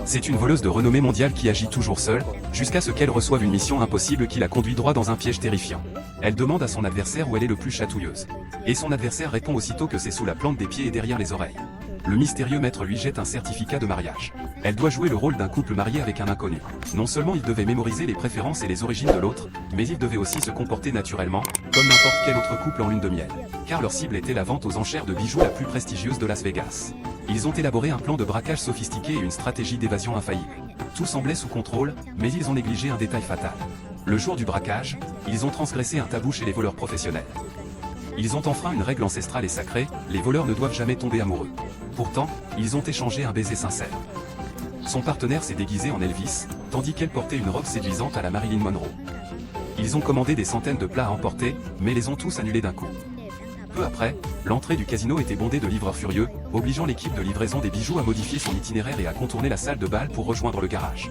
C'est une voleuse de renommée mondiale qui agit toujours seule, jusqu'à ce qu'elle reçoive une mission impossible qui la conduit droit dans un piège terrifiant. Elle demande à son adversaire où elle est le plus chatouilleuse. Et son adversaire répond aussitôt que c'est sous la plante des pieds et derrière les oreilles. Le mystérieux maître lui jette un certificat de mariage. Elle doit jouer le rôle d'un couple marié avec un inconnu. Non seulement il devait mémoriser les préférences et les origines de l'autre, mais il devait aussi se comporter naturellement, comme n'importe quel autre couple en lune de miel. Car leur cible était la vente aux enchères de bijoux la plus prestigieuse de Las Vegas. Ils ont élaboré un plan de braquage sophistiqué et une stratégie d'évasion infaillible. Tout semblait sous contrôle, mais ils ont négligé un détail fatal. Le jour du braquage, ils ont transgressé un tabou chez les voleurs professionnels. Ils ont enfreint une règle ancestrale et sacrée, les voleurs ne doivent jamais tomber amoureux. Pourtant, ils ont échangé un baiser sincère. Son partenaire s'est déguisé en Elvis, tandis qu'elle portait une robe séduisante à la Marilyn Monroe. Ils ont commandé des centaines de plats à emporter, mais les ont tous annulés d'un coup. Peu après, l'entrée du casino était bondée de livreurs furieux, obligeant l'équipe de livraison des bijoux à modifier son itinéraire et à contourner la salle de bal pour rejoindre le garage.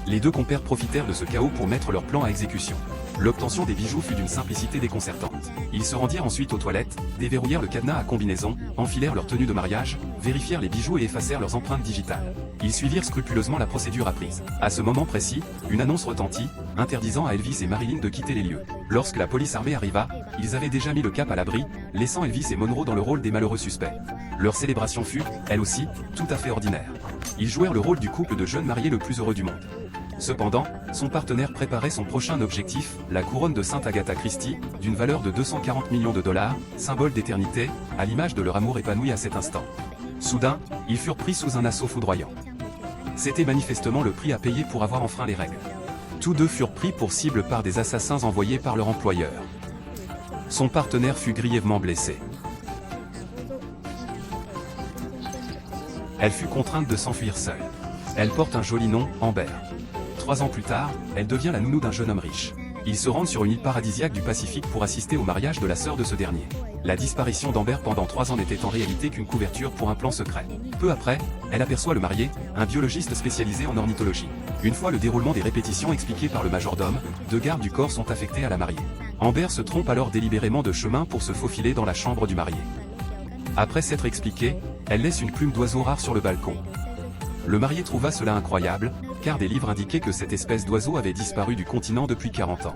Les deux compères profitèrent de ce chaos pour mettre leur plan à exécution. L'obtention des bijoux fut d'une simplicité déconcertante. Ils se rendirent ensuite aux toilettes, déverrouillèrent le cadenas à combinaison, enfilèrent leur tenue de mariage, vérifièrent les bijoux et effacèrent leurs empreintes digitales. Ils suivirent scrupuleusement la procédure apprise. À ce moment précis, une annonce retentit, interdisant à Elvis et Marilyn de quitter les lieux. Lorsque la police armée arriva, ils avaient déjà mis le cap à l'abri, laissant Elvis et Monroe dans le rôle des malheureux suspects. Leur célébration fut, elle aussi, tout à fait ordinaire. Ils jouèrent le rôle du couple de jeunes mariés le plus heureux du monde. Cependant, son partenaire préparait son prochain objectif, la couronne de Sainte Agatha Christie, d'une valeur de 240 millions de dollars, symbole d'éternité, à l'image de leur amour épanoui à cet instant. Soudain, ils furent pris sous un assaut foudroyant. C'était manifestement le prix à payer pour avoir enfreint les règles. Tous deux furent pris pour cible par des assassins envoyés par leur employeur. Son partenaire fut grièvement blessé. Elle fut contrainte de s'enfuir seule. Elle porte un joli nom, Amber. 3 ans plus tard, elle devient la nounou d'un jeune homme riche. Ils se rendent sur une île paradisiaque du Pacifique pour assister au mariage de la sœur de ce dernier. La disparition d'Amber pendant 3 ans n'était en réalité qu'une couverture pour un plan secret. Peu après, elle aperçoit le marié, un biologiste spécialisé en ornithologie. Une fois le déroulement des répétitions expliqué par le majordome, 2 gardes du corps sont affectés à la mariée. Amber se trompe alors délibérément de chemin pour se faufiler dans la chambre du marié. Après s'être expliquée, elle laisse une plume d'oiseau rare sur le balcon. Le marié trouva cela incroyable, car des livres indiquaient que cette espèce d'oiseau avait disparu du continent depuis 40 ans.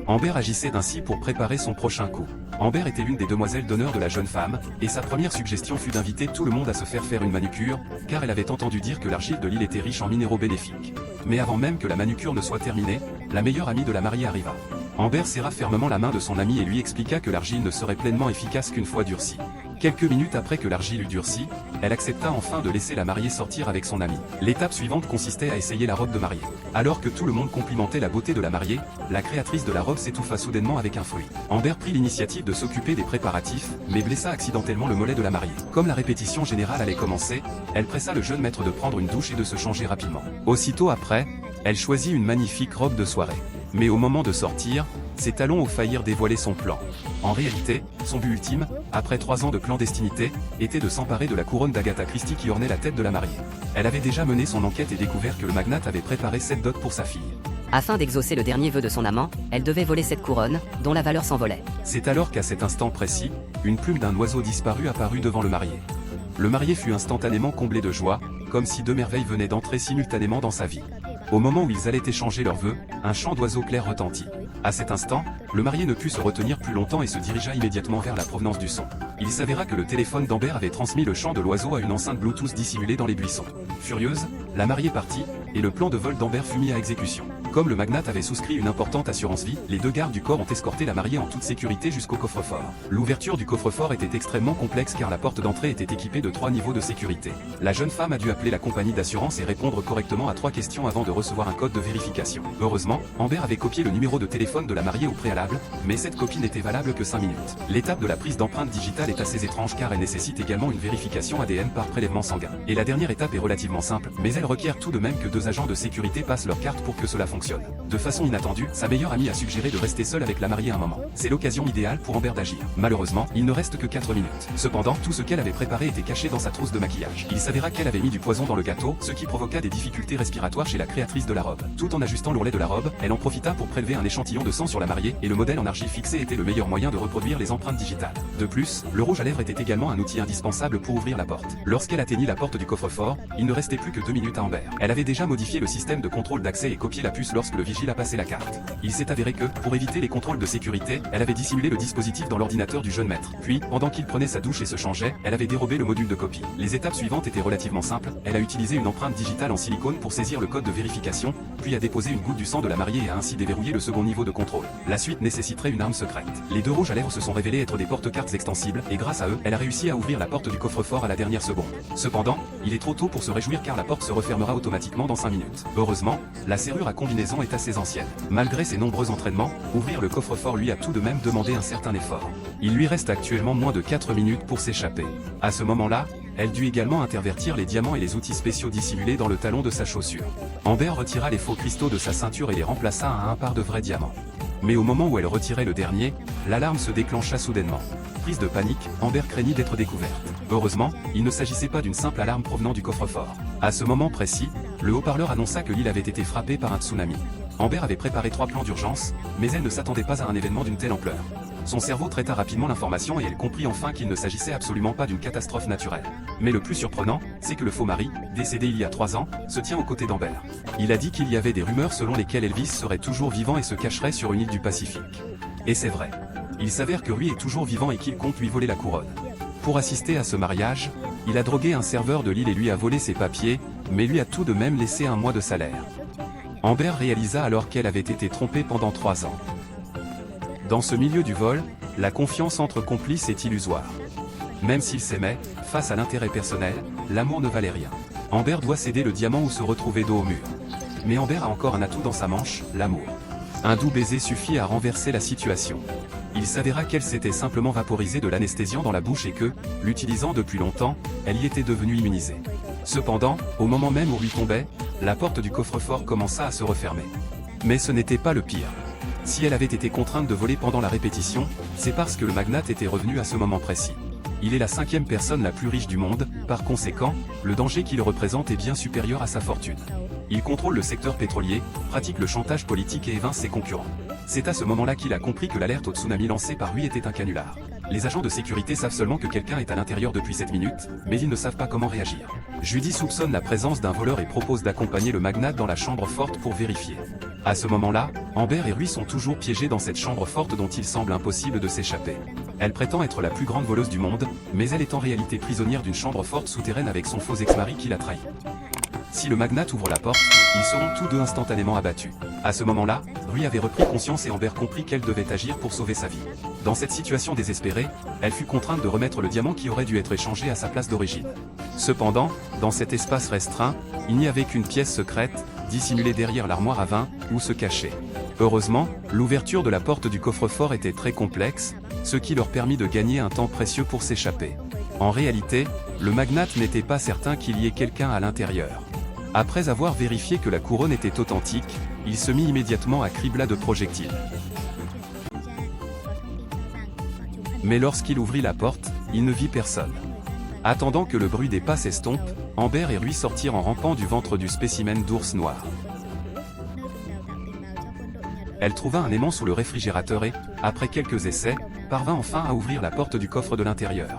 Amber agissait ainsi pour préparer son prochain coup. Amber était l'une des demoiselles d'honneur de la jeune femme, et sa première suggestion fut d'inviter tout le monde à se faire une manucure, car elle avait entendu dire que l'argile de l'île était riche en minéraux bénéfiques. Mais avant même que la manucure ne soit terminée, la meilleure amie de la mariée arriva. Amber serra fermement la main de son ami et lui expliqua que l'argile ne serait pleinement efficace qu'une fois durcie. Quelques minutes après que l'argile eut durci, elle accepta enfin de laisser la mariée sortir avec son ami. L'étape suivante consistait à essayer la robe de mariée. Alors que tout le monde complimentait la beauté de la mariée, la créatrice de la robe s'étouffa soudainement avec un fruit. Amber prit l'initiative de s'occuper des préparatifs, mais blessa accidentellement le mollet de la mariée. Comme la répétition générale allait commencer, elle pressa le jeune maître de prendre une douche et de se changer rapidement. Aussitôt après, elle choisit une magnifique robe de soirée. Mais au moment de sortir, ses talons ont failli dévoiler son plan. En réalité, son but ultime, après 3 ans de clandestinité, était de s'emparer de la couronne d'Agatha Christie qui ornait la tête de la mariée. Elle avait déjà mené son enquête et découvert que le magnate avait préparé cette dot pour sa fille. Afin d'exaucer le dernier vœu de son amant, elle devait voler cette couronne, dont la valeur s'envolait. C'est alors qu'à cet instant précis, une plume d'un oiseau disparu apparut devant le marié. Le marié fut instantanément comblé de joie, comme si 2 merveilles venaient d'entrer simultanément dans sa vie. Au moment où ils allaient échanger leurs vœux, un chant d'oiseau clair retentit. À cet instant, le marié ne put se retenir plus longtemps et se dirigea immédiatement vers la provenance du son. Il s'avéra que le téléphone d'Amber avait transmis le chant de l'oiseau à une enceinte Bluetooth dissimulée dans les buissons. Furieuse, la mariée partit, et le plan de vol d'Amber fut mis à exécution. Comme le magnate avait souscrit une importante assurance vie, les 2 gardes du corps ont escorté la mariée en toute sécurité jusqu'au coffre-fort. L'ouverture du coffre-fort était extrêmement complexe car la porte d'entrée était équipée de 3 niveaux de sécurité. La jeune femme a dû appeler la compagnie d'assurance et répondre correctement à 3 questions avant de recevoir un code de vérification. Heureusement, Amber avait copié le numéro de téléphone de la mariée au préalable, mais cette copie n'était valable que 5 minutes. L'étape de la prise d'empreinte digitale est assez étrange car elle nécessite également une vérification ADN par prélèvement sanguin. Et la dernière étape est relativement simple, mais elle requiert tout de même que 2 agents de sécurité passent leur carte pour que cela fonctionne. fonctionne. De façon inattendue, sa meilleure amie a suggéré de rester seule avec la mariée un moment. C'est l'occasion idéale pour Amber d'agir. Malheureusement, il ne reste que 4 minutes. Cependant, tout ce qu'elle avait préparé était caché dans sa trousse de maquillage. Il s'avéra qu'elle avait mis du poison dans le gâteau, ce qui provoqua des difficultés respiratoires chez la créatrice de la robe. Tout en ajustant l'ourlet de la robe, elle en profita pour prélever un échantillon de sang sur la mariée, et le modèle en argile fixé était le meilleur moyen de reproduire les empreintes digitales. De plus, le rouge à lèvres était également un outil indispensable pour ouvrir la porte. Lorsqu'elle atteignit la porte du coffre-fort, il ne restait plus que 2 minutes à Amber. Elle avait déjà modifié le système de contrôle d'accès et copié la puce lorsque le vigile a passé la carte. Il s'est avéré que, pour éviter les contrôles de sécurité, elle avait dissimulé le dispositif dans l'ordinateur du jeune maître. Puis, pendant qu'il prenait sa douche et se changeait, elle avait dérobé le module de copie. Les étapes suivantes étaient relativement simples. Elle a utilisé une empreinte digitale en silicone pour saisir le code de vérification, puis a déposé une goutte du sang de la mariée et a ainsi déverrouillé le second niveau de contrôle. La suite nécessiterait une arme secrète. Les deux rouges à lèvres se sont révélés être des porte-cartes extensibles, et grâce à eux, elle a réussi à ouvrir la porte du coffre-fort à la dernière seconde. Cependant, il est trop tôt pour se réjouir car la porte se refermera automatiquement dans 5 minutes. Heureusement, la serrure à combinaison est assez ancienne. Malgré ses nombreux entraînements, ouvrir le coffre-fort lui a tout de même demandé un certain effort. Il lui reste actuellement moins de 4 minutes pour s'échapper. À ce moment-là, elle dut également intervertir les diamants et les outils spéciaux dissimulés dans le talon de sa chaussure. Amber retira les faux cristaux de sa ceinture et les remplaça à un par de vrais diamants. Mais au moment où elle retirait le dernier, l'alarme se déclencha soudainement. Prise de panique, Amber craignit d'être découverte. Heureusement, il ne s'agissait pas d'une simple alarme provenant du coffre-fort. À ce moment précis, le haut-parleur annonça que l'île avait été frappée par un tsunami. Amber avait préparé 3 plans d'urgence, mais elle ne s'attendait pas à un événement d'une telle ampleur. Son cerveau traita rapidement l'information et elle comprit enfin qu'il ne s'agissait absolument pas d'une catastrophe naturelle. Mais le plus surprenant, c'est que le faux mari, décédé il y a 3 ans, se tient aux côtés d'Amber. Il a dit qu'il y avait des rumeurs selon lesquelles Elvis serait toujours vivant et se cacherait sur une île du Pacifique. Et c'est vrai. Il s'avère que Rui est toujours vivant et qu'il compte lui voler la couronne. Pour assister à ce mariage, il a drogué un serveur de l'île et lui a volé ses papiers, mais lui a tout de même laissé un mois de salaire. Amber réalisa alors qu'elle avait été trompée pendant 3 ans. Dans ce milieu du vol, la confiance entre complices est illusoire. Même s'ils s'aimaient, face à l'intérêt personnel, l'amour ne valait rien. Amber doit céder le diamant ou se retrouver dos au mur. Mais Amber a encore un atout dans sa manche, l'amour. Un doux baiser suffit à renverser la situation. Il s'avéra qu'elle s'était simplement vaporisée de l'anesthésiant dans la bouche et que, l'utilisant depuis longtemps, elle y était devenue immunisée. Cependant, au moment même où Rui tombait, la porte du coffre-fort commença à se refermer. Mais ce n'était pas le pire. Si elle avait été contrainte de voler pendant la répétition, c'est parce que le magnate était revenu à ce moment précis. Il est la 5e personne la plus riche du monde, par conséquent, le danger qu'il représente est bien supérieur à sa fortune. Il contrôle le secteur pétrolier, pratique le chantage politique et évince ses concurrents. C'est à ce moment-là qu'il a compris que l'alerte au tsunami lancée par lui était un canular. Les agents de sécurité savent seulement que quelqu'un est à l'intérieur depuis 7 minutes, mais ils ne savent pas comment réagir. Judy soupçonne la présence d'un voleur et propose d'accompagner le magnate dans la chambre forte pour vérifier. À ce moment-là, Amber et Rui sont toujours piégés dans cette chambre forte dont il semble impossible de s'échapper. Elle prétend être la plus grande voleuse du monde, mais elle est en réalité prisonnière d'une chambre forte souterraine avec son faux ex-mari qui l'a trahi. Si le magnate ouvre la porte, ils seront tous deux instantanément abattus. À ce moment-là, Rui avait repris conscience et Amber comprit qu'elle devait agir pour sauver sa vie. Dans cette situation désespérée, elle fut contrainte de remettre le diamant qui aurait dû être échangé à sa place d'origine. Cependant, dans cet espace restreint, il n'y avait qu'une pièce secrète, dissimulée derrière l'armoire à vin, où se cachait. Heureusement, l'ouverture de la porte du coffre-fort était très complexe, ce qui leur permit de gagner un temps précieux pour s'échapper. En réalité, le magnate n'était pas certain qu'il y ait quelqu'un à l'intérieur. Après avoir vérifié que la couronne était authentique, il se mit immédiatement à cribler de projectiles. Mais lorsqu'il ouvrit la porte, il ne vit personne. Attendant que le bruit des pas s'estompe, Amber et Rui sortirent en rampant du ventre du spécimen d'ours noir. Elle trouva un aimant sous le réfrigérateur et, après quelques essais, parvint enfin à ouvrir la porte du coffre de l'intérieur.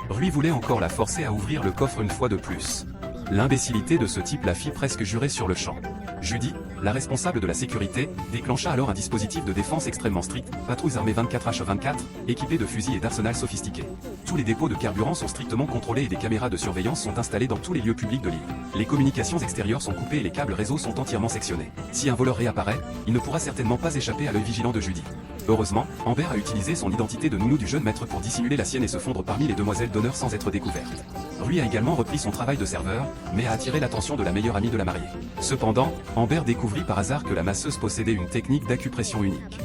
Rui voulait encore la forcer à ouvrir le coffre une fois de plus. L'imbécilité de ce type la fit presque jurer sur le champ. Judy, la responsable de la sécurité, déclencha alors un dispositif de défense extrêmement strict, patrouilles armées 24h24, équipées de fusils et d'arsenal sophistiqués. Tous les dépôts de carburant sont strictement contrôlés et des caméras de surveillance sont installées dans tous les lieux publics de l'île. Les communications extérieures sont coupées et les câbles réseau sont entièrement sectionnés. Si un voleur réapparaît, il ne pourra certainement pas échapper à l'œil vigilant de Judy. Heureusement, Amber a utilisé son identité de nounou du jeune maître pour dissimuler la sienne et se fondre parmi les demoiselles d'honneur sans être découverte. Rui a également repris son travail de serveur, mais a attiré l'attention de la meilleure amie de la mariée. Cependant, Amber découvrit par hasard que la masseuse possédait une technique d'acupression unique.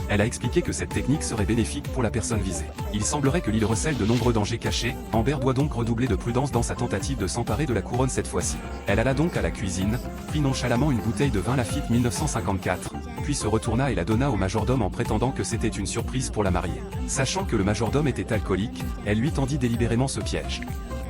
Elle a expliqué que cette technique serait bénéfique pour la personne visée. Il semblerait que l'île recèle de nombreux dangers cachés, Amber doit donc redoubler de prudence dans sa tentative de s'emparer de la couronne cette fois-ci. Elle alla donc à la cuisine, prit nonchalamment une bouteille de vin Lafite 1954, puis se retourna et la donna au majordome en prétendant que c'était une surprise pour la mariée. Sachant que le majordome était alcoolique, elle lui tendit délibérément ce piège.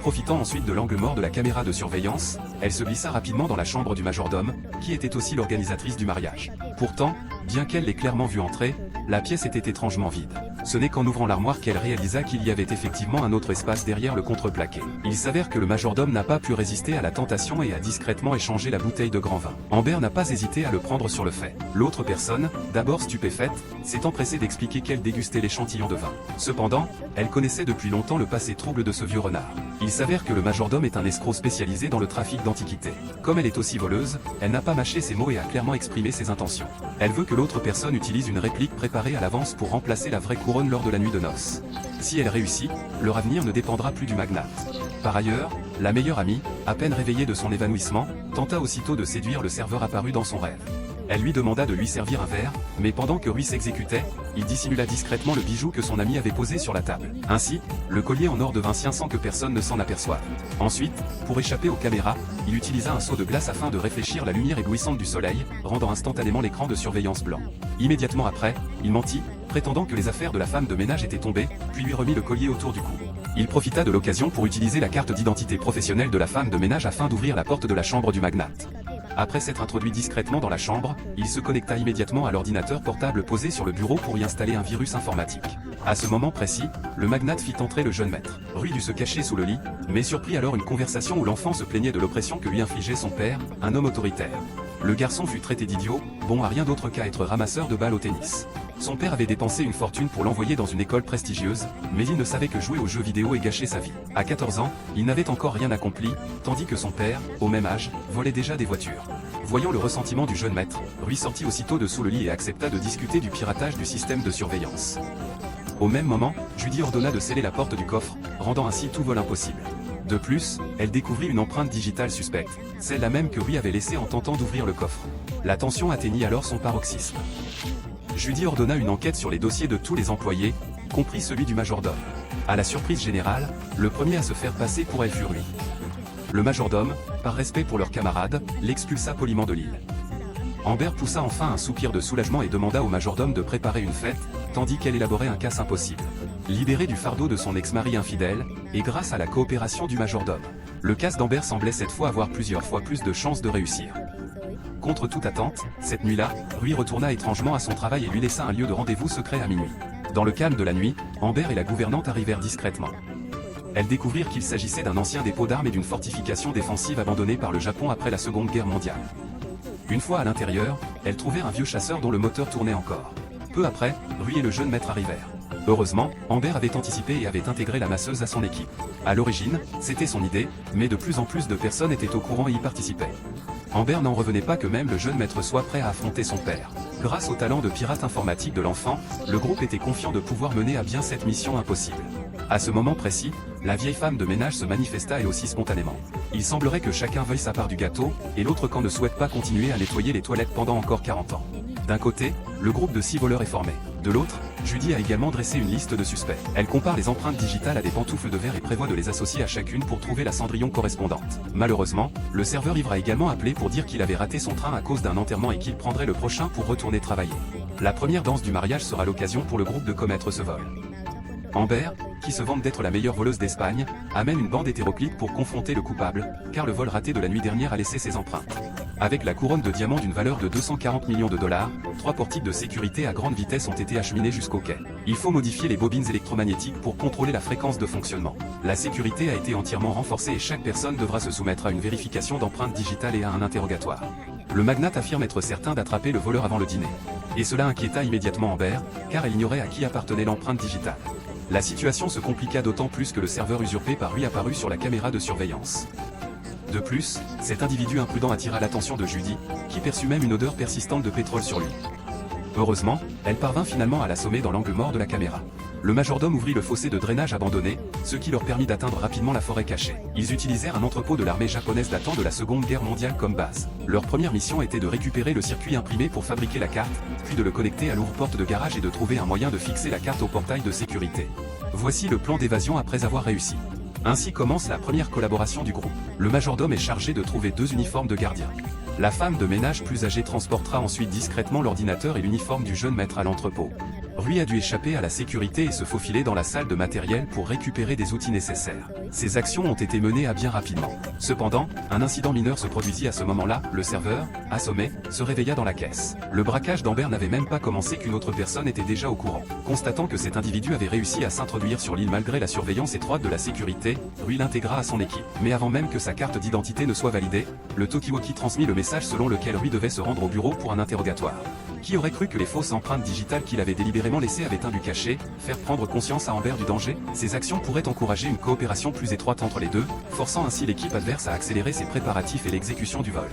Profitant ensuite de l'angle mort de la caméra de surveillance, elle se glissa rapidement dans la chambre du majordome, qui était aussi l'organisatrice du mariage. Pourtant, bien qu'elle l'ait clairement vu entrer, la pièce était étrangement vide. Ce n'est qu'en ouvrant l'armoire qu'elle réalisa qu'il y avait effectivement un autre espace derrière le contreplaqué. Il s'avère que le majordome n'a pas pu résister à la tentation et a discrètement échangé la bouteille de grand vin. Amber n'a pas hésité à le prendre sur le fait. L'autre personne, d'abord stupéfaite, s'est empressée d'expliquer qu'elle dégustait l'échantillon de vin. Cependant, elle connaissait depuis longtemps le passé trouble de ce vieux renard. Il s'avère que le majordome est un escroc spécialisé dans le trafic d'antiquités. Comme elle est aussi voleuse, elle n'a pas mâché ses mots et a clairement exprimé ses intentions. Elle veut que l'autre personne utilise une réplique préparée à l'avance pour remplacer la vraie couronne lors de la nuit de noces. Si elle réussit, leur avenir ne dépendra plus du magnate. Par ailleurs, la meilleure amie, à peine réveillée de son évanouissement, tenta aussitôt de séduire le serveur apparu dans son rêve. Elle lui demanda de lui servir un verre, mais pendant que Rui s'exécutait, il dissimula discrètement le bijou que son ami avait posé sur la table. Ainsi, le collier en or devint sien sans que personne ne s'en aperçoive. Ensuite, pour échapper aux caméras, il utilisa un seau de glace afin de réfléchir la lumière éblouissante du soleil, rendant instantanément l'écran de surveillance blanc. Immédiatement après, il mentit, prétendant que les affaires de la femme de ménage étaient tombées, puis lui remit le collier autour du cou. Il profita de l'occasion pour utiliser la carte d'identité professionnelle de la femme de ménage afin d'ouvrir la porte de la chambre du magnate. Après s'être introduit discrètement dans la chambre, il se connecta immédiatement à l'ordinateur portable posé sur le bureau pour y installer un virus informatique. À ce moment précis, le magnate fit entrer le jeune maître. Rui dut se cacher sous le lit, mais surprit alors une conversation où l'enfant se plaignait de l'oppression que lui infligeait son père, un homme autoritaire. Le garçon fut traité d'idiot, bon à rien d'autre qu'à être ramasseur de balles au tennis. Son père avait dépensé une fortune pour l'envoyer dans une école prestigieuse, mais il ne savait que jouer aux jeux vidéo et gâcher sa vie. À 14 ans, il n'avait encore rien accompli, tandis que son père, au même âge, volait déjà des voitures. Voyant le ressentiment du jeune maître, Rui sortit aussitôt de sous le lit et accepta de discuter du piratage du système de surveillance. Au même moment, Judy ordonna de sceller la porte du coffre, rendant ainsi tout vol impossible. De plus, elle découvrit une empreinte digitale suspecte, celle-là même que Rui avait laissée en tentant d'ouvrir le coffre. La tension atteignit alors son paroxysme. Judy ordonna une enquête sur les dossiers de tous les employés, compris celui du majordome. À la surprise générale, le premier à se faire passer pour elle fut Rui. Le majordome, par respect pour leurs camarades, l'expulsa poliment de l'île. Amber poussa enfin un soupir de soulagement et demanda au majordome de préparer une fête, tandis qu'elle élaborait un casse impossible. Libérée du fardeau de son ex-mari infidèle, et grâce à la coopération du majordome, le casse d'Amber semblait cette fois avoir plusieurs fois plus de chances de réussir. Contre toute attente, cette nuit-là, Rui retourna étrangement à son travail et lui laissa un lieu de rendez-vous secret à minuit. Dans le calme de la nuit, Amber et la gouvernante arrivèrent discrètement. Elles découvrirent qu'il s'agissait d'un ancien dépôt d'armes et d'une fortification défensive abandonnée par le Japon après la Seconde Guerre mondiale. Une fois à l'intérieur, elles trouvèrent un vieux chasseur dont le moteur tournait encore. Peu après, Rui et le jeune maître arrivèrent. Heureusement, Amber avait anticipé et avait intégré la masseuse à son équipe. À l'origine, c'était son idée, mais de plus en plus de personnes étaient au courant et y participaient. Amber n'en revenait pas que même le jeune maître soit prêt à affronter son père. Grâce au talent de pirate informatique de l'enfant, le groupe était confiant de pouvoir mener à bien cette mission impossible. À ce moment précis, la vieille femme de ménage se manifesta et aussi spontanément. Il semblerait que chacun veuille sa part du gâteau, et l'autre camp ne souhaite pas continuer à nettoyer les toilettes pendant encore 40 ans. D'un côté, le groupe de 6 voleurs est formé. De l'autre, Judy a également dressé une liste de suspects. Elle compare les empreintes digitales à des pantoufles de verre et prévoit de les associer à chacune pour trouver la cendrillon correspondante. Malheureusement, le serveur ivre a également appelé pour dire qu'il avait raté son train à cause d'un enterrement et qu'il prendrait le prochain pour retourner travailler. La première danse du mariage sera l'occasion pour le groupe de commettre ce vol. Amber, qui se vante d'être la meilleure voleuse d'Espagne, amène une bande hétéroclite pour confronter le coupable, car le vol raté de la nuit dernière a laissé ses empreintes. Avec la couronne de diamants d'une valeur de 240 millions de dollars, 3 portiques de sécurité à grande vitesse ont été acheminés jusqu'au quai. Il faut modifier les bobines électromagnétiques pour contrôler la fréquence de fonctionnement. La sécurité a été entièrement renforcée et chaque personne devra se soumettre à une vérification d'empreintes digitales et à un interrogatoire. Le magnate affirme être certain d'attraper le voleur avant le dîner. Et cela inquiéta immédiatement Amber, car elle ignorait à qui appartenait l'empreinte digitale. La situation se compliqua d'autant plus que le serveur usurpé par lui apparut sur la caméra de surveillance. De plus, cet individu imprudent attira l'attention de Judy, qui perçut même une odeur persistante de pétrole sur lui. Heureusement, elle parvint finalement à l'assommer dans l'angle mort de la caméra. Le majordome ouvrit le fossé de drainage abandonné, ce qui leur permit d'atteindre rapidement la forêt cachée. Ils utilisèrent un entrepôt de l'armée japonaise datant de la Seconde Guerre mondiale comme base. Leur première mission était de récupérer le circuit imprimé pour fabriquer la carte, puis de le connecter à l'ouvre-porte de garage et de trouver un moyen de fixer la carte au portail de sécurité. Voici le plan d'évasion après avoir réussi. Ainsi commence la première collaboration du groupe. Le majordome est chargé de trouver 2 uniformes de gardien. La femme de ménage plus âgée transportera ensuite discrètement l'ordinateur et l'uniforme du jeune maître à l'entrepôt. Rui a dû échapper à la sécurité et se faufiler dans la salle de matériel pour récupérer des outils nécessaires. Ces actions ont été menées à bien rapidement. Cependant, un incident mineur se produisit à ce moment-là. Le serveur, assommé, se réveilla dans la caisse. Le braquage d'Amber n'avait même pas commencé qu'une autre personne était déjà au courant. Constatant que cet individu avait réussi à s'introduire sur l'île malgré la surveillance étroite de la sécurité, Rui l'intégra à son équipe. Mais avant même que sa carte d'identité ne soit validée, le Talkie-Walkie transmit le message selon lequel Rui devait se rendre au bureau pour un interrogatoire. Qui aurait cru que les fausses empreintes digitales qu'il avait délibérément laissées avaient un but caché, faire prendre conscience à Amber du danger? Ces actions pourraient encourager une coopération plus étroite entre les deux, forçant ainsi l'équipe adverse à accélérer ses préparatifs et l'exécution du vol.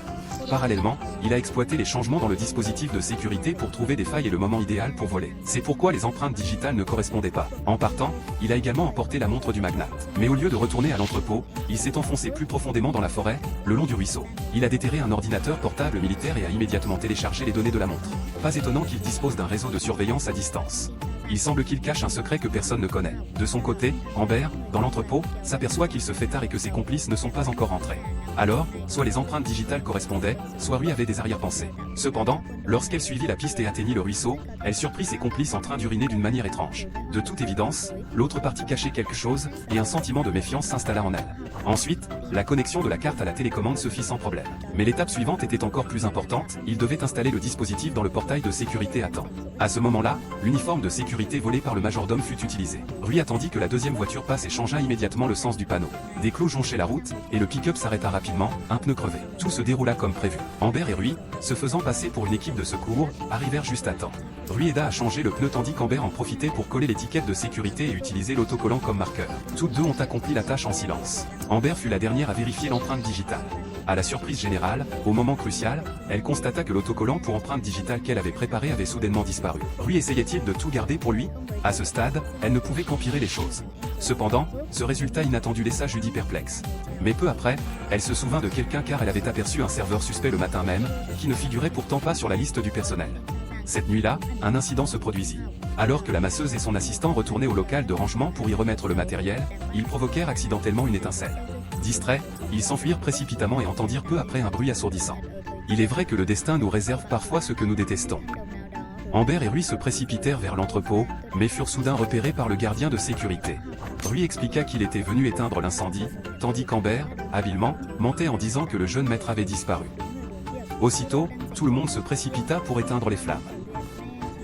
Parallèlement, il a exploité les changements dans le dispositif de sécurité pour trouver des failles et le moment idéal pour voler. C'est pourquoi les empreintes digitales ne correspondaient pas. En partant, il a également emporté la montre du magnate. Mais au lieu de retourner à l'entrepôt, il s'est enfoncé plus profondément dans la forêt, le long du ruisseau. Il a déterré un ordinateur portable militaire et a immédiatement téléchargé les données de la montre. Pas étonnant qu'il dispose d'un réseau de surveillance à distance. Il semble qu'il cache un secret que personne ne connaît. De son côté, Amber, dans l'entrepôt, s'aperçoit qu'il se fait tard et que ses complices ne sont pas encore rentrés. Alors, soit les empreintes digitales correspondaient, soit Rui avait des arrière-pensées. Cependant, lorsqu'elle suivit la piste et atteignit le ruisseau, elle surprit ses complices en train d'uriner d'une manière étrange. De toute évidence, l'autre partie cachait quelque chose, et un sentiment de méfiance s'installa en elle. Ensuite, la connexion de la carte à la télécommande se fit sans problème. Mais l'étape suivante était encore plus importante, il devait installer le dispositif dans le portail de sécurité à temps. À ce moment-là, l'uniforme de sécurité volé par le majordome fut utilisé. Rui attendit que la deuxième voiture passe et changea immédiatement le sens du panneau. Des clous jonchaient la route, et le pick-up s'arrêta rapidement, un pneu crevé. Tout se déroula comme prévu. Amber et Rui, se faisant passer pour une équipe de secours, arrivèrent juste à temps. Rui aida à changer le pneu tandis qu'Amber en profitait pour coller l'étiquette de sécurité et utiliser l'autocollant comme marqueur. Toutes deux ont accompli la tâche en silence. Amber fut la dernière à vérifier l'empreinte digitale. À la surprise générale, au moment crucial, elle constata que l'autocollant pour empreinte digitale qu'elle avait préparé avait soudainement disparu. Rui essayait-il de tout garder pour lui? À ce stade, elle ne pouvait qu'empirer les choses. Cependant, ce résultat inattendu laissa Judy perplexe. Mais peu après, elle se souvint de quelqu'un car elle avait aperçu un serveur suspect le matin même, qui ne figurait pourtant pas sur la liste du personnel. Cette nuit-là, un incident se produisit. Alors que la masseuse et son assistant retournaient au local de rangement pour y remettre le matériel, ils provoquèrent accidentellement une étincelle. Distraits, ils s'enfuirent précipitamment et entendirent peu après un bruit assourdissant. Il est vrai que le destin nous réserve parfois ce que nous détestons. Amber et Rui se précipitèrent vers l'entrepôt, mais furent soudain repérés par le gardien de sécurité. Rui expliqua qu'il était venu éteindre l'incendie, tandis qu'Amber, habilement, mentait en disant que le jeune maître avait disparu. Aussitôt, tout le monde se précipita pour éteindre les flammes.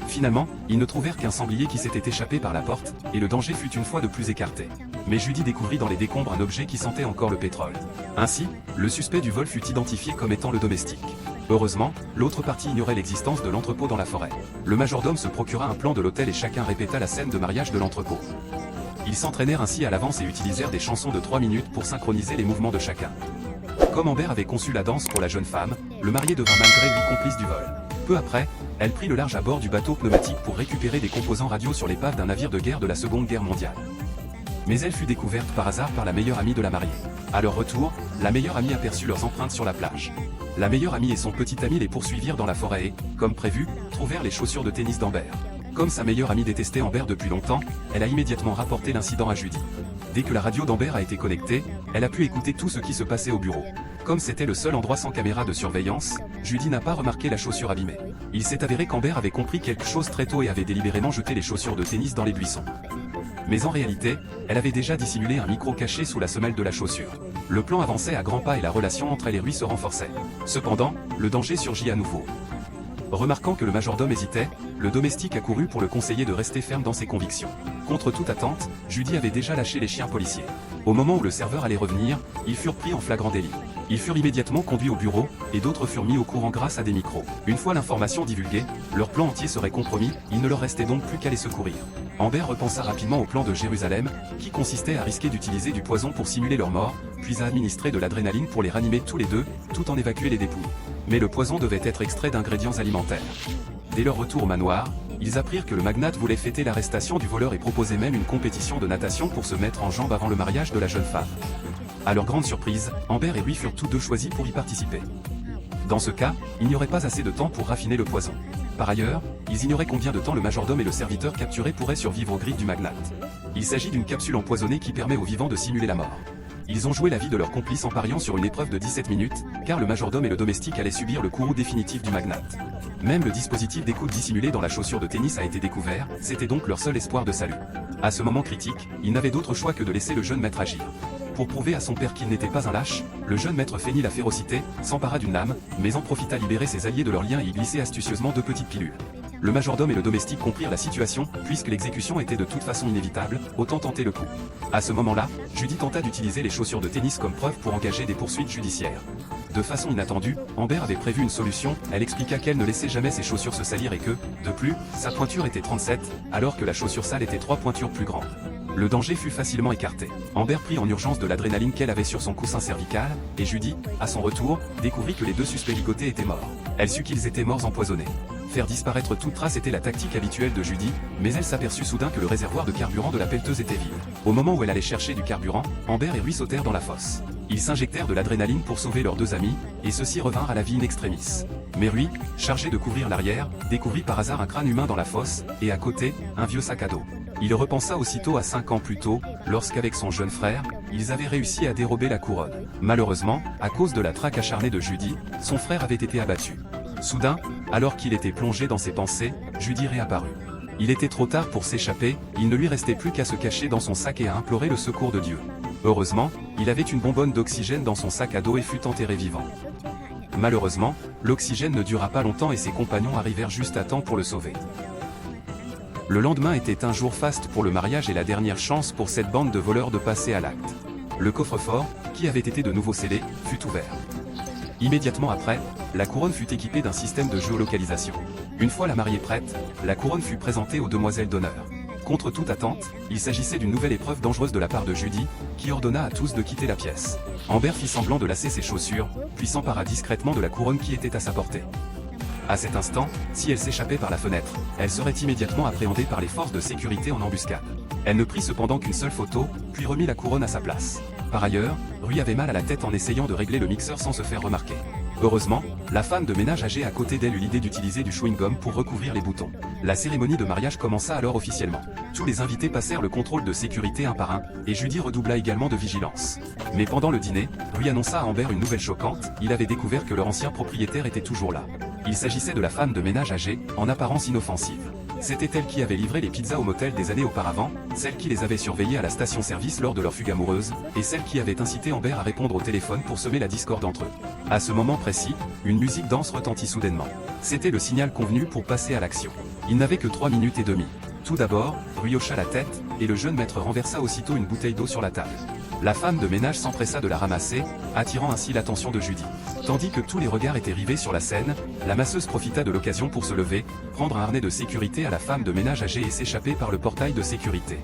Finalement, ils ne trouvèrent qu'un sanglier qui s'était échappé par la porte, et le danger fut une fois de plus écarté. Mais Judy découvrit dans les décombres un objet qui sentait encore le pétrole. Ainsi, le suspect du vol fut identifié comme étant le domestique. Heureusement, l'autre partie ignorait l'existence de l'entrepôt dans la forêt. Le majordome se procura un plan de l'hôtel et chacun répéta la scène de mariage de l'entrepôt. Ils s'entraînèrent ainsi à l'avance et utilisèrent des chansons de 3 minutes pour synchroniser les mouvements de chacun. Comme Amber avait conçu la danse pour la jeune femme, le marié devint malgré lui complice du vol. Peu après, elle prit le large à bord du bateau pneumatique pour récupérer des composants radio sur l'épave d'un navire de guerre de la Seconde Guerre mondiale. Mais elle fut découverte par hasard par la meilleure amie de la mariée. À leur retour, la meilleure amie aperçut leurs empreintes sur la plage. La meilleure amie et son petit ami les poursuivirent dans la forêt et, comme prévu, trouvèrent les chaussures de tennis d'Amber. Comme sa meilleure amie détestait Amber depuis longtemps, elle a immédiatement rapporté l'incident à Judy. Dès que la radio d'Amber a été connectée, elle a pu écouter tout ce qui se passait au bureau. Comme c'était le seul endroit sans caméra de surveillance, Judy n'a pas remarqué la chaussure abîmée. Il s'est avéré qu'Amber avait compris quelque chose très tôt et avait délibérément jeté les chaussures de tennis dans les buissons. Mais en réalité, elle avait déjà dissimulé un micro caché sous la semelle de la chaussure. Le plan avançait à grands pas et la relation entre elle et Rui se renforçait. Cependant, le danger surgit à nouveau. Remarquant que le majordome hésitait, le domestique accourut pour le conseiller de rester ferme dans ses convictions. Contre toute attente, Judy avait déjà lâché les chiens policiers. Au moment où le serveur allait revenir, ils furent pris en flagrant délit. Ils furent immédiatement conduits au bureau, et d'autres furent mis au courant grâce à des micros. Une fois l'information divulguée, leur plan entier serait compromis, il ne leur restait donc plus qu'à les secourir. Amber repensa rapidement au plan de Jérusalem, qui consistait à risquer d'utiliser du poison pour simuler leur mort, puis à administrer de l'adrénaline pour les ranimer tous les deux, tout en évacuer les dépouilles. Mais le poison devait être extrait d'ingrédients alimentaires. Dès leur retour au manoir, ils apprirent que le magnate voulait fêter l'arrestation du voleur et proposait même une compétition de natation pour se mettre en jambes avant le mariage de la jeune femme. À leur grande surprise, Amber et Rui furent tous deux choisis pour y participer. Dans ce cas, il n'y aurait pas assez de temps pour raffiner le poison. Par ailleurs, ils ignoraient combien de temps le majordome et le serviteur capturé pourraient survivre aux griffes du magnate. Il s'agit d'une capsule empoisonnée qui permet aux vivants de simuler la mort. Ils ont joué la vie de leur complice en pariant sur une épreuve de 17 minutes, car le majordome et le domestique allaient subir le courroux définitif du magnate. Même le dispositif d'écoute dissimulé dans la chaussure de tennis a été découvert, c'était donc leur seul espoir de salut. À ce moment critique, ils n'avaient d'autre choix que de laisser le jeune maître agir. Pour prouver à son père qu'il n'était pas un lâche, le jeune maître feignit la férocité, s'empara d'une lame, mais en profita libérer ses alliés de leurs liens et y glisser astucieusement 2 petites pilules. Le majordome et le domestique comprirent la situation, puisque l'exécution était de toute façon inévitable, autant tenter le coup. À ce moment-là, Judy tenta d'utiliser les chaussures de tennis comme preuve pour engager des poursuites judiciaires. De façon inattendue, Amber avait prévu une solution, elle expliqua qu'elle ne laissait jamais ses chaussures se salir et que, de plus, sa pointure était 37, alors que la chaussure sale était 3 pointures plus grande. Le danger fut facilement écarté. Amber prit en urgence de l'adrénaline qu'elle avait sur son coussin cervical, et Judy, à son retour, découvrit que les 2 suspects ligotés étaient morts. Elle sut qu'ils étaient morts empoisonnés. Faire disparaître toute trace était la tactique habituelle de Judy, mais elle s'aperçut soudain que le réservoir de carburant de la pelleteuse était vide. Au moment où elle allait chercher du carburant, Amber et Rui sautèrent dans la fosse. Ils s'injectèrent de l'adrénaline pour sauver leurs 2 amis, et ceux-ci revinrent à la vie in extremis. Mais Rui, chargé de couvrir l'arrière, découvrit par hasard un crâne humain dans la fosse, et à côté, un vieux sac à dos. Il repensa aussitôt à 5 ans plus tôt, lorsqu'avec son jeune frère, ils avaient réussi à dérober la couronne. Malheureusement, à cause de la traque acharnée de Judy, son frère avait été abattu. Soudain, alors qu'il était plongé dans ses pensées, Judy réapparut. Il était trop tard pour s'échapper, il ne lui restait plus qu'à se cacher dans son sac et à implorer le secours de Dieu. Heureusement, il avait une bonbonne d'oxygène dans son sac à dos et fut enterré vivant. Malheureusement, l'oxygène ne dura pas longtemps et ses compagnons arrivèrent juste à temps pour le sauver. Le lendemain était un jour faste pour le mariage et la dernière chance pour cette bande de voleurs de passer à l'acte. Le coffre-fort, qui avait été de nouveau scellé, fut ouvert. Immédiatement après, la couronne fut équipée d'un système de géolocalisation. Une fois la mariée prête, la couronne fut présentée aux demoiselles d'honneur. Contre toute attente, il s'agissait d'une nouvelle épreuve dangereuse de la part de Judy, qui ordonna à tous de quitter la pièce. Amber fit semblant de lasser ses chaussures, puis s'empara discrètement de la couronne qui était à sa portée. À cet instant, si elle s'échappait par la fenêtre, elle serait immédiatement appréhendée par les forces de sécurité en embuscade. Elle ne prit cependant qu'une seule photo, puis remit la couronne à sa place. Par ailleurs, Rui avait mal à la tête en essayant de régler le mixeur sans se faire remarquer. Heureusement, la femme de ménage âgée à côté d'elle eut l'idée d'utiliser du chewing-gum pour recouvrir les boutons. La cérémonie de mariage commença alors officiellement. Tous les invités passèrent le contrôle de sécurité un par un, et Judy redoubla également de vigilance. Mais pendant le dîner, Rui annonça à Amber une nouvelle choquante, il avait découvert que leur ancien propriétaire était toujours là. Il s'agissait de la femme de ménage âgée, en apparence inoffensive. C'était elle qui avait livré les pizzas au motel des années auparavant, celle qui les avait surveillés à la station-service lors de leur fugue amoureuse, et celle qui avait incité Amber à répondre au téléphone pour semer la discorde entre eux. À ce moment précis, une musique dense retentit soudainement. C'était le signal convenu pour passer à l'action. Il n'avait que 3 minutes et demie. Tout d'abord, Rui hocha la tête, et le jeune maître renversa aussitôt une bouteille d'eau sur la table. La femme de ménage s'empressa de la ramasser, attirant ainsi l'attention de Judy. Tandis que tous les regards étaient rivés sur la scène, la masseuse profita de l'occasion pour se lever, prendre un harnais de sécurité à la femme de ménage âgée et s'échapper par le portail de sécurité.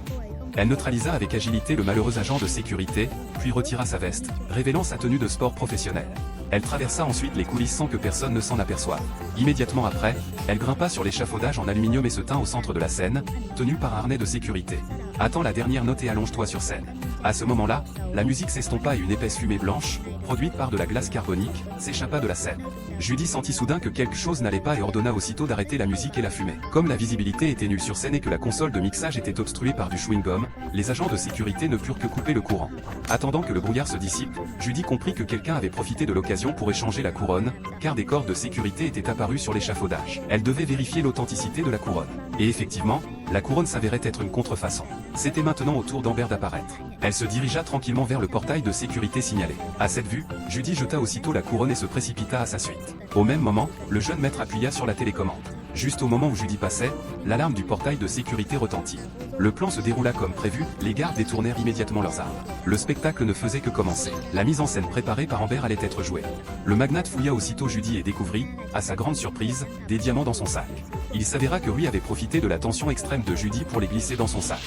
Elle neutralisa avec agilité le malheureux agent de sécurité, puis retira sa veste, révélant sa tenue de sport professionnelle. Elle traversa ensuite les coulisses sans que personne ne s'en aperçoive. Immédiatement après, elle grimpa sur l'échafaudage en aluminium et se tint au centre de la scène, tenue par un harnais de sécurité. Attends la dernière note et allonge-toi sur scène. À ce moment-là, la musique s'estompa et une épaisse fumée blanche, produite par de la glace carbonique, s'échappa de la scène. Judy sentit soudain que quelque chose n'allait pas et ordonna aussitôt d'arrêter la musique et la fumée. Comme la visibilité était nulle sur scène et que la console de mixage était obstruée par du chewing-gum, les agents de sécurité ne purent que couper le courant. Attendant que le brouillard se dissipe, Judy comprit que quelqu'un avait profité de l'occasion pour échanger la couronne, car des cordes de sécurité étaient apparus sur l'échafaudage. Elle devait vérifier l'authenticité de la couronne. Et effectivement, la couronne s'avérait être une contrefaçon. C'était maintenant au tour d'Amber d'apparaître. Elle se dirigea tranquillement vers le portail de sécurité signalé. À cette vue, Judy jeta aussitôt la couronne et se précipita à sa suite. Au même moment, le jeune maître appuya sur la télécommande. Juste au moment où Judy passait, l'alarme du portail de sécurité retentit. Le plan se déroula comme prévu, les gardes détournèrent immédiatement leurs armes. Le spectacle ne faisait que commencer. La mise en scène préparée par Amber allait être jouée. Le magnate fouilla aussitôt Judy et découvrit, à sa grande surprise, des diamants dans son sac. Il s'avéra que Rui avait profité de la tension extrême de Judy pour les glisser dans son sac.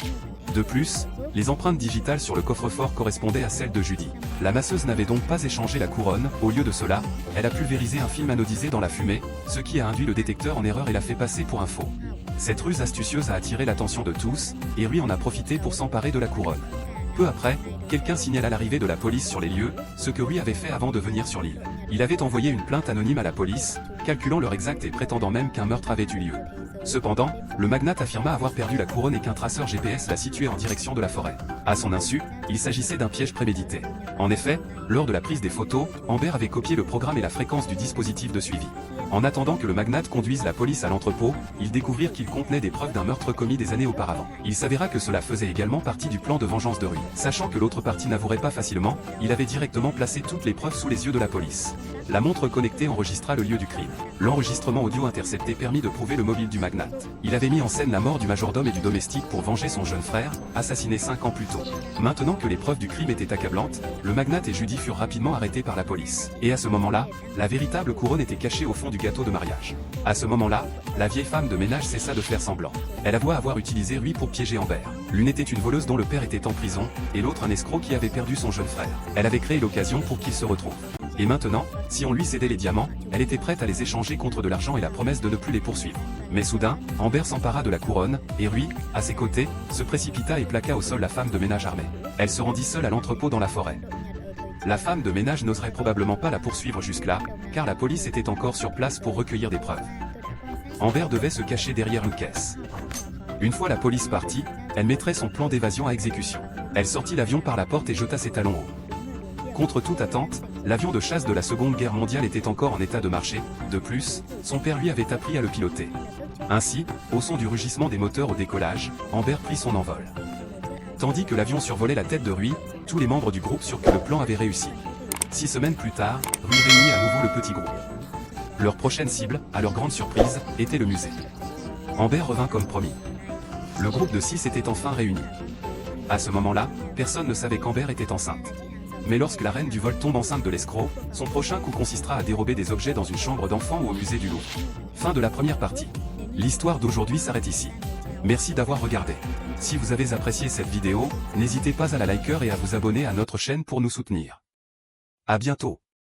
De plus, les empreintes digitales sur le coffre-fort correspondaient à celles de Judy. La masseuse n'avait donc pas échangé la couronne, au lieu de cela, elle a pulvérisé un film anodisé dans la fumée, ce qui a induit le détecteur en erreur et l'a fait passer pour un faux. Cette ruse astucieuse a attiré l'attention de tous, et Rui en a profité pour s'emparer de la couronne. Peu après, quelqu'un signala l'arrivée de la police sur les lieux, ce que Rui avait fait avant de venir sur l'île. Il avait envoyé une plainte anonyme à la police, calculant l'heure exacte et prétendant même qu'un meurtre avait eu lieu. Cependant, le magnate affirma avoir perdu la couronne et qu'un traceur GPS l'a située en direction de la forêt. À son insu, il s'agissait d'un piège prémédité. En effet, lors de la prise des photos, Amber avait copié le programme et la fréquence du dispositif de suivi. En attendant que le magnate conduise la police à l'entrepôt, ils découvrirent qu'il contenait des preuves d'un meurtre commis des années auparavant. Il s'avéra que cela faisait également partie du plan de vengeance de Rui. Sachant que l'autre partie n'avouerait pas facilement, il avait directement placé toutes les preuves sous les yeux de la police. La montre connectée enregistra le lieu du crime. L'enregistrement audio intercepté permit de prouver le mobile du magnate. Il avait mis en scène la mort du majordome et du domestique pour venger son jeune frère, assassiné 5 ans plus tôt. Maintenant que les preuves du crime étaient accablantes, le magnate et Judy furent rapidement arrêtés par la police. Et à ce moment-là, la véritable couronne était cachée au fond du gâteau de mariage. À ce moment-là, la vieille femme de ménage cessa de faire semblant. Elle avoua avoir utilisé Rui pour piéger Amber. L'une était une voleuse dont le père était en prison, et l'autre un escroc qui avait perdu son jeune frère. Elle avait créé l'occasion pour qu'ils se retrouvent. Et maintenant, si on lui cédait les diamants, elle était prête à les échanger contre de l'argent et la promesse de ne plus les poursuivre. Mais soudain, Amber s'empara de la couronne, et Rui, à ses côtés, se précipita et plaqua au sol la femme de ménage armée. Elle se rendit seule à l'entrepôt dans la forêt. La femme de ménage n'oserait probablement pas la poursuivre jusque-là, car la police était encore sur place pour recueillir des preuves. Amber devait se cacher derrière une caisse. Une fois la police partie, elle mettrait son plan d'évasion à exécution. Elle sortit l'avion par la porte et jeta ses talons hauts. Contre toute attente, l'avion de chasse de la Seconde Guerre mondiale était encore en état de marcher. De plus, son père lui avait appris à le piloter. Ainsi, au son du rugissement des moteurs au décollage, Amber prit son envol. Tandis que l'avion survolait la tête de Rui, tous les membres du groupe surent que le plan avait réussi. 6 semaines plus tard, Rui réunit à nouveau le petit groupe. Leur prochaine cible, à leur grande surprise, était le musée. Amber revint comme promis. Le groupe de 6 était enfin réuni. À ce moment-là, personne ne savait qu'Amber était enceinte. Mais lorsque la reine du vol tombe enceinte de l'escroc, son prochain coup consistera à dérober des objets dans une chambre d'enfant ou au musée du Louvre. Fin de la première partie. L'histoire d'aujourd'hui s'arrête ici. Merci d'avoir regardé. Si vous avez apprécié cette vidéo, n'hésitez pas à la liker et à vous abonner à notre chaîne pour nous soutenir. À bientôt.